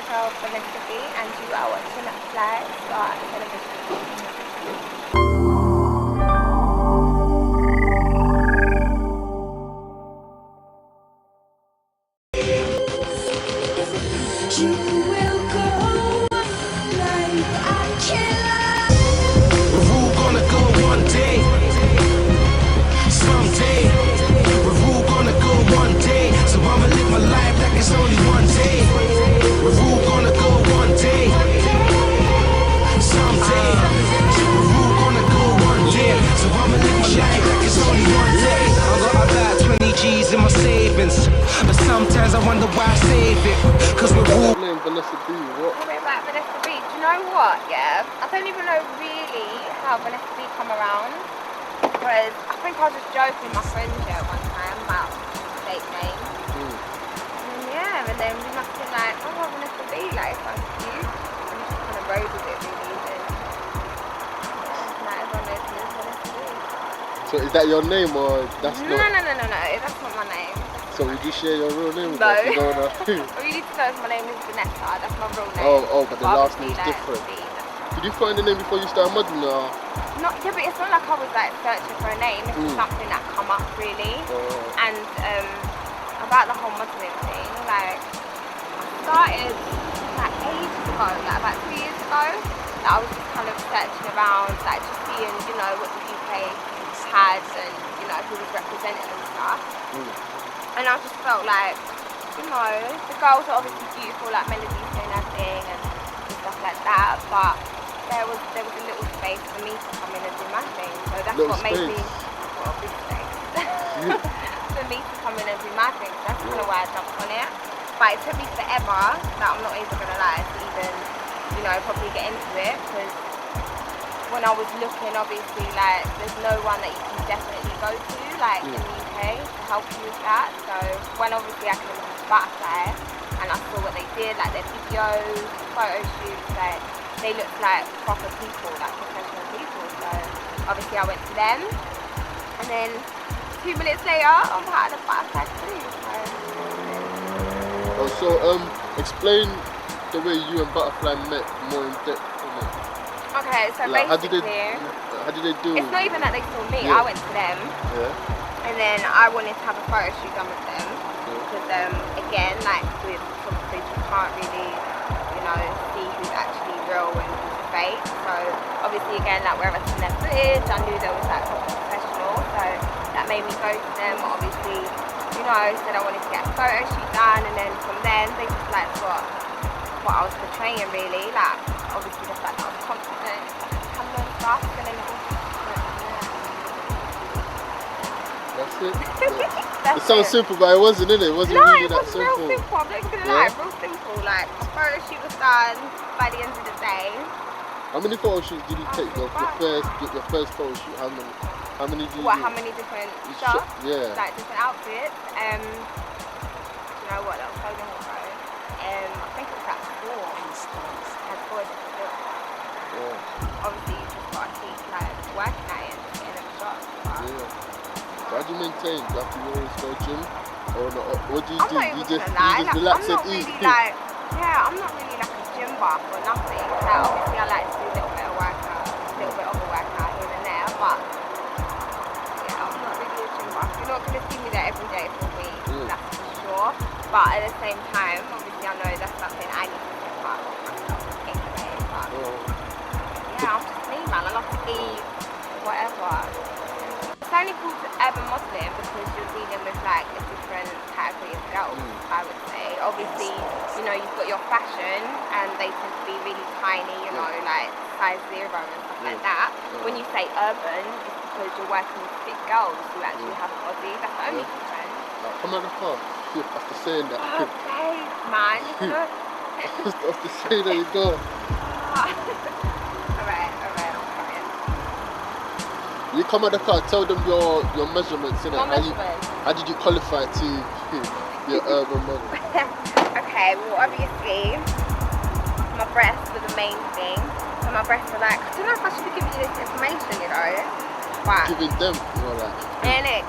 myself, Vanessa Bee, and you are watching Fly Star Television. You will go like a killer. We're all gonna go one day, someday. We're all gonna go one day, so I'ma live my life like it's only one day. We're all gonna go one day, someday. We're all gonna go one day, so I'ma live my life like it's only one day. I got about 20 G's in my savings, but sometimes I wonder why I save it, cause we're all name Vanessa Bee, what? Talking about Vanessa Bee, do you know what, yeah? I don't even know really how Vanessa Bee come around, because I think I was just joking with my friends here one time about fake names. And yeah, and then we must have been like, oh, Vanessa Bee, like, sounds cute. And we just kind of rode with it really, and yeah, now everyone knows me as Vanessa Bee. So is that your name or that's No, not? that's not my name. So would you share your real name with No. us? You don't know. All you need to know is my name is Vanessa, that's my real name. Oh, but the last obviously, name's like, different. Bee, that's Did you find the name before you started modeling or? yeah, but it's not like I was like searching for a name. It's just something that come up really. And about the whole modelling thing, like I started like ages ago, like about 2 years ago. That I was just kind of searching around, like just seeing, you know, what the UK had and you know who was representing and stuff. And I just felt like, you know, the girls are obviously beautiful, like Melody's doing her thing and stuff like that, but there was a little space for me to come in and do my thing. So that's Little what made me, space. well, big space. For me to come in and do my thing. So that's kind of why I jumped on it. But it took me forever, that I'm not even going to lie, to even, you know, probably get into it. Because when I was looking, obviously, like, there's no one that you can definitely go to, like, in the UK to help you with that. So when obviously I came across Butterfly and I saw what they did, like their videos, photo shoots, like, they looked like proper people, like professional people. So obviously I went to them, and then 2 minutes later I'm part of the Butterfly crew. So explain the way you and Butterfly met more in depth. Okay, so Like, basically, how did they do? it's not even that they saw me, Yeah. I went to them. Yeah. And then I wanted to have a photo shoot done with them. Because again, like with photographers, you can't really, you know, see who's actually real and who's fake. So obviously again, like wherever I seen their footage, I knew there was like proper professional. So that made me go to them. Obviously, you know, said I wanted to get a photo shoot done, and then from then they just like got what I was portraying really. Like obviously the fact that I was confident, camera and stuff, and then it all That's it. That's It sounds simple, but it wasn't, innit? It wasn't no, really it that was simple. real simple. I'm not even gonna lie, real simple. Like a photo shoot was done by the end of the day. How many photo shoots did you take? Your first photo shoot. How many did you? How many different shots? Yeah. Like different outfits. You know what? That was so long ago. I think it was like 4. I had 4 different shots. Yeah. Obviously, you just gotta keep like working at it and getting them shots. But Yeah. So how do you maintain? After you always go gym, or not? What do you I'm do? not You even just gonna lie. you just Like, relax I'm not and eat. really like, yeah, I'm not really like a gym buff or nothing. Like, obviously, I like to do a little bit of workout, a little bit of a workout here and there, but yeah, I'm not really a gym buff. You're not gonna see me there every day for a week, that's for sure. But at the same time, obviously, I know that's something I need to step up myself anyway. But yeah, I'm just me, man. I love to eat, whatever. It's only called urban modelling because you're dealing with like a different category of girls, I would say. Obviously, you know, you've got your fashion and they tend to be really tiny, you know, like size 0 and stuff like that. When you say urban, it's because you're working with fit girls who actually have a body. That's the only difference. Come on the car. After saying that. Okay, man. After saying that, you go. Alright, I'm crying. You come at the car, tell them your measurements, innit? My measurements. How did you qualify to your urban model? Okay, well obviously my breasts were the main thing. So my breasts were like, I don't know if I should be giving you this information, you know. But Giving them, you know, like.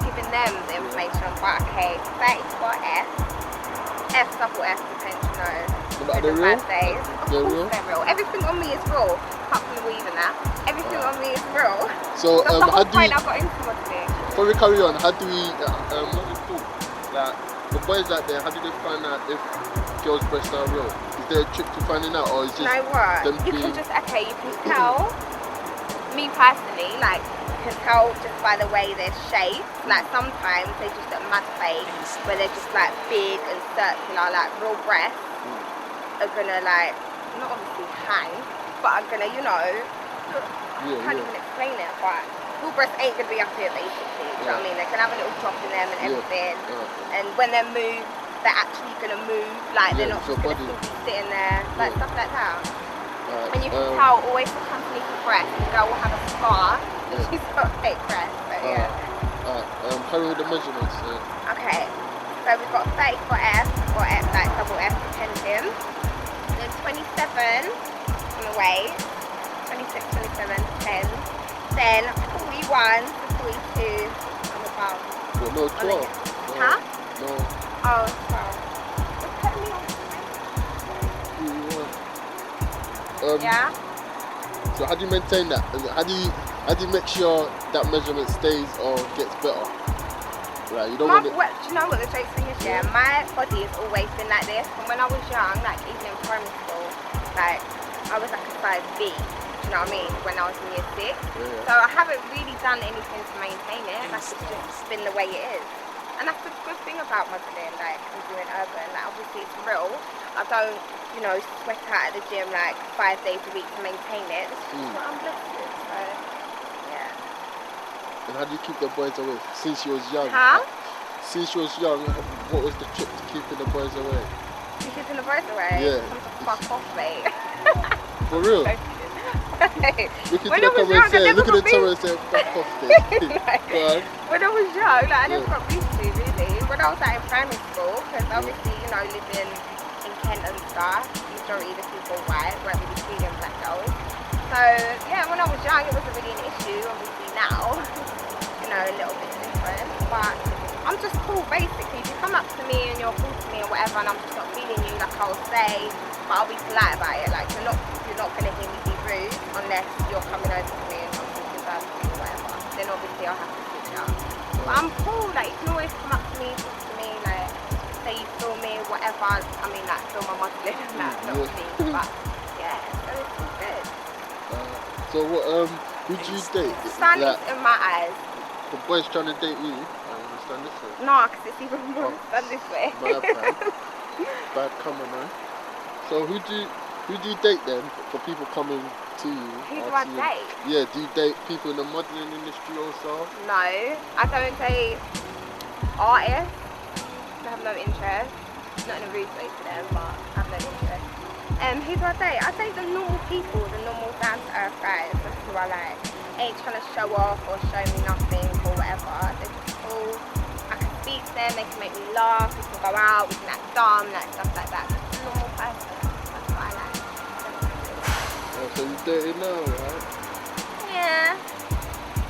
giving them the information, but okay, 34S, F, double F, depends, you know. But Good they're and real? bad days. Of They're course real? they're real. Everything on me is real. Apart from the weave and that. Everything on me is real. So That's the how whole do you, point I got into modeling. before we carry on, how do we, what's it called? Like, the boys out there, how do they find out if girls' breasts are real? Is there a trick to finding out, or is You just know what? them You being... can just, okay, you can tell, me personally, like, you can tell just by the way they're shaped. Like, sometimes they just look mad fake, where they're just, like, big and circular, like, real breasts are gonna, like, not obviously hang, but are gonna, you know, Yeah, can't even explain it, but real breasts ain't gonna be up here, basically. Do you know what I mean? They can have a little drop in them and everything. And when they move, they're actually gonna move, like, they're not it's your just body. gonna be sitting there, like, stuff like that. Alright, And you can tell always the company for breast, the girl will have a scar, she's got fake breast, but yeah. Carry with the measurements. Okay, so we've got 34F, or F, like double F depending. Then 27 on the weight, 26, 27, 10. Then 41 to 42 on the bum. Well, no, 12. Huh? No. Oh, 12. Just put me on. Yeah? So how do you maintain that? How do you make sure that measurement stays or gets better? Right, you don't want it... Do you know what the joke thing is? Yeah, my body has always been like this. From when I was young, like even in primary school, like I was like a size B. Do you know what I mean? When I was in year 6. So I haven't really done anything to maintain it. Like it's just been the way it is. And that's the good thing about modeling, like and doing urban. Like obviously it's real. I don't, you know, sweat out at the gym like 5 days a week to maintain it. This is just what I'm blessed with. So yeah. And how do you keep the boys away? Since you was young. Huh? Since you was young, what was the trick to keeping the boys away? You keeping the boys away? Yeah. I'm just fuck off, mate. For real? Look When at the I was young, I never look at the got camera and say, fuck off this. Go on. When I was young, like, I never got used to really. When I was like in primary school, because obviously, you know, living in Kent and stuff, majority of the people white, weren't really treating black girls. So yeah, when I was young, it wasn't really an issue. Obviously now, you know, a little bit different. But I'm just cool, basically. If you come up to me and you're cool to me or whatever, and I'm just not feeling you, like I'll say, but I'll be polite about it. Like you're not gonna hear me be rude unless you're coming over to me and I'm talking about or whatever. Then obviously I'll have to switch up. But I'm cool. Like you can always come up to me, talk to me, like say you feel me, whatever. I mean, like feel my modeling and that, not me. But yeah, so it's all good. So what, who do you date? Sun Like, is in my eyes. the boys trying to date you, I understand this way. No, because it's even more than this way. Bad coming, man. So who do you date then for people coming to you? Who do I date? Yeah, do you date people in the modelling industry also? No, I don't date artists. I have no interest. Not in a rude way to them, but I have no interest. Who do I date? I date the normal people, the normal down-to-earth guys. That's who I like. Ain't trying to show off or show me nothing or whatever. They're just cool. I can speak to them, they can make me laugh, we can go out, we can act dumb, like stuff like that. Just a normal person. That's what I like. Oh, so you're dating now, right? Yeah.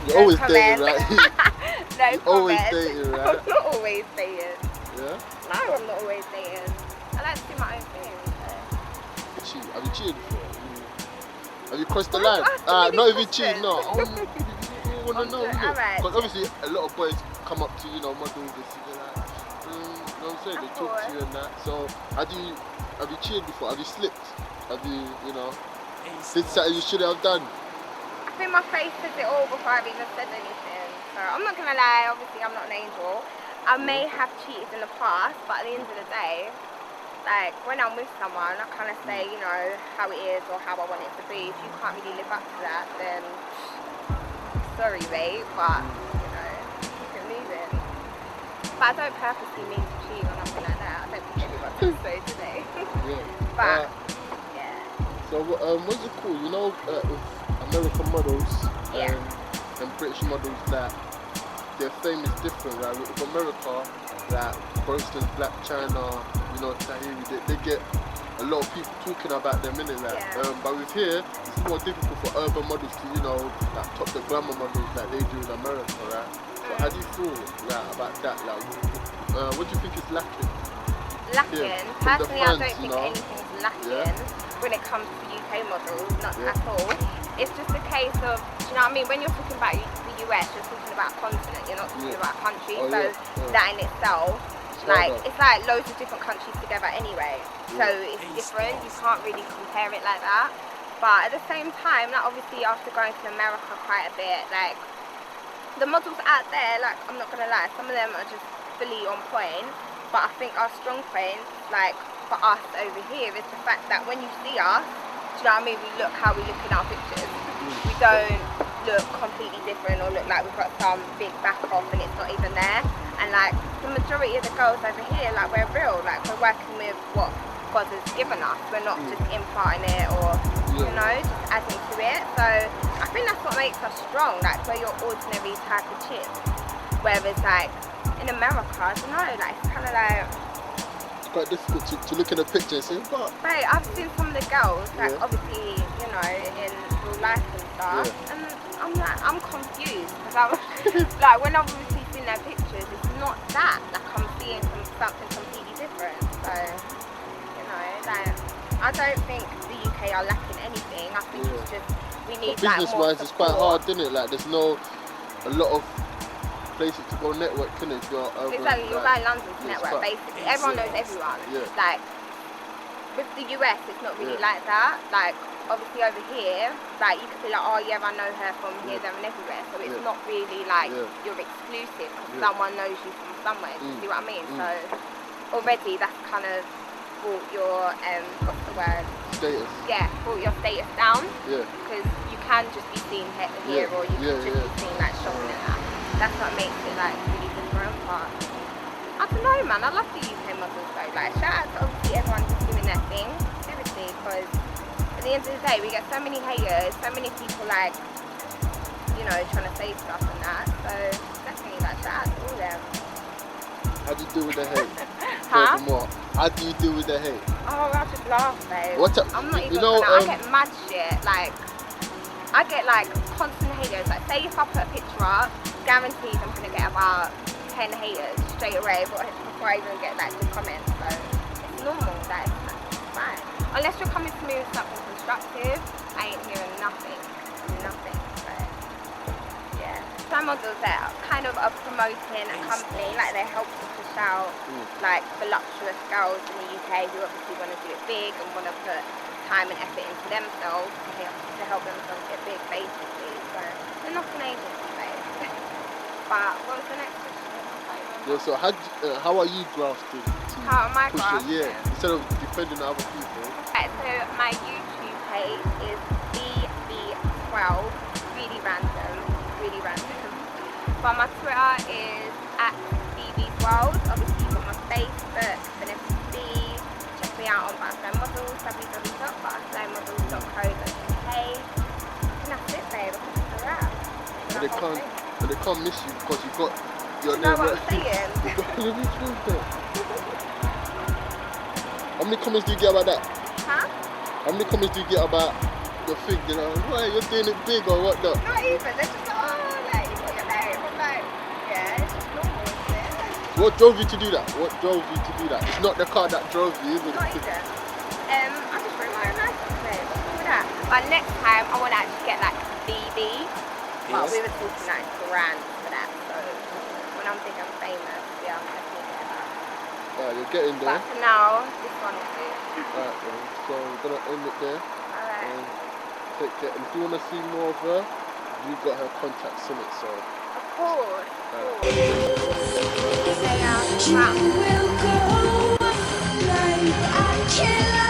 You're always dating, right? No You're always comment. dating, right? I'm not always dating. Yeah? No, I'm not always dating. I like to do my own thing. So. Have you cheated before? Have you crossed the Why line? do I have to Not be even cheating, no. You want to know, Okay, alright. Because obviously a lot of boys come up to, you know, models and see, they're like, you know what I'm saying? They talk to you and that. So, have you cheated before? Have you slipped? Have you, you know, did something you shouldn't have done? I think my face says it all before I've even said anything. So I'm not gonna lie, obviously I'm not an angel. I may have cheated in the past, but at the end of the day, like when I'm with someone, I kind of say, you know, how it is or how I want it to be. If you can't really live up to that, then sorry, babe, but you know, keep it moving. But I don't purposely mean to cheat or nothing like that. I don't think everyone does so today. Yeah. But yeah. So what's it called? You know, with American models and British models, that their fame is different, right? With America, like for instance, Black China, you know, Tahiri, they get a lot of people talking about them, innit? Like, but with here, it's more difficult for urban models to, you know, like top the glamour models like they do in America, right? So how do you feel about that? Like, what do you think is lacking? lacking. from the Personally, I fans, don't you think know. anything's lacking when it comes to UK models, not at all. It's just a case of, do you know what I mean? When you're talking about the US, you're talking about a continent, you're not talking about a country. Oh, so that in itself, like, harder. it's like loads of different countries together anyway. So it's different. You can't really compare it like that. But at the same time, like, obviously after going to America quite a bit, like, the models out there, like, I'm not gonna lie, some of them are just fully on point. But I think our strong point, like, for us over here is the fact that when you see us, do you know what I mean, we look how we look in our pictures. We don't look completely different or look like we've got some big back off and it's not even there. And like the majority of the girls over here, like, we're real, like, we're working with what God has given us. We're not just imparting it or, you know, just adding to it. So I think that's what makes us strong, like, we're your ordinary type of chick. Whereas like in America, I don't know, like, it's kind of like, It's quite difficult to look at a picture and say, but right, I've seen some of the girls, like, obviously, you know, in real life and stuff, and I'm like, I'm confused, because I'm, like, when I've obviously seen their pictures, it's not that, like, I'm seeing something completely different, so, you know, like, I don't think the UK are lacking anything. I think it's just, we need, like, more business-wise, it's quite support. hard, isn't it? Like, there's no a lot of places to go network, can it? You're over, Exactly, you're like, going London to network, fun. basically. Everyone knows everyone. Yeah. Like, with the US, it's not really like that. Like, obviously over here, like, you could be like, oh yeah, I know her from here, there and everywhere. So it's not really like you're exclusive because someone knows you from somewhere. Do you see what I mean? So already that's kind of brought your, what's the word? Status. Yeah, brought your status down. Yeah. Because you can just be seen here or you can just be seen like shopping and that. That's what makes it like really different. But I don't know, man, I love the UK models though. Like, shout out to obviously everyone who's doing their thing, seriously, because at the end of the day we get so many haters, so many people like, you know, trying to say stuff and that. So definitely, like, shout out to all them. How do you deal with the hate? Huh? Furthermore, how do you deal with the hate? Oh, I just laugh, babe. What's up? I'm not even You know, gonna, I get mad shit, like, I get like constant haters. Like, say if I put a picture up, guaranteed I'm gonna get about 10 haters straight away before I even get like the comments. So it's normal, that it's fine. Unless you're coming to me with something constructive, I ain't hearing nothing. Nothing. So yeah. Some models that kind of are promoting a company, like they help to push out like voluptuous girls in the UK who obviously want to do it big and want to put time and effort into themselves to help themselves get big, basically. So they're not an agency, babe. But what was the next question? Yeah, so how are you grafted to How am I push grafted? it? Yeah, instead of depending on other people. Okay, so my YouTube page is BB12, really random. But my Twitter is @BBWorld. Obviously you've got my Facebook, Vanessa Bee. Check me out on Butterfly Models, www.butterflymodels.co.uk. And that's it, babe. That's a wrap. But they can't miss you because you've got your You know name what right. I'm saying? How many comments do you get about that? Huh? How many comments do you get about your thing? You know, right, you're doing it big or what? Not even. They're just like, oh, like, you got your name. I'm like, yeah, it's just normal, isn't it? What drove you to do that? What drove you to do that? It's not the car that drove you, is it? Not even. I just bring my own license plate. What's wrong with that? But next time, I want to actually get like BB. But we were talking like grand for that. So when I'm big and famous, yeah, I'm definitely get that. Alright, you're getting there. But for now, this one will do. Alright, then. So we're gonna end it there. Alright. Take care. And if you wanna see more of her, you've got her contacts in it. So. Of course. You will go like a killer.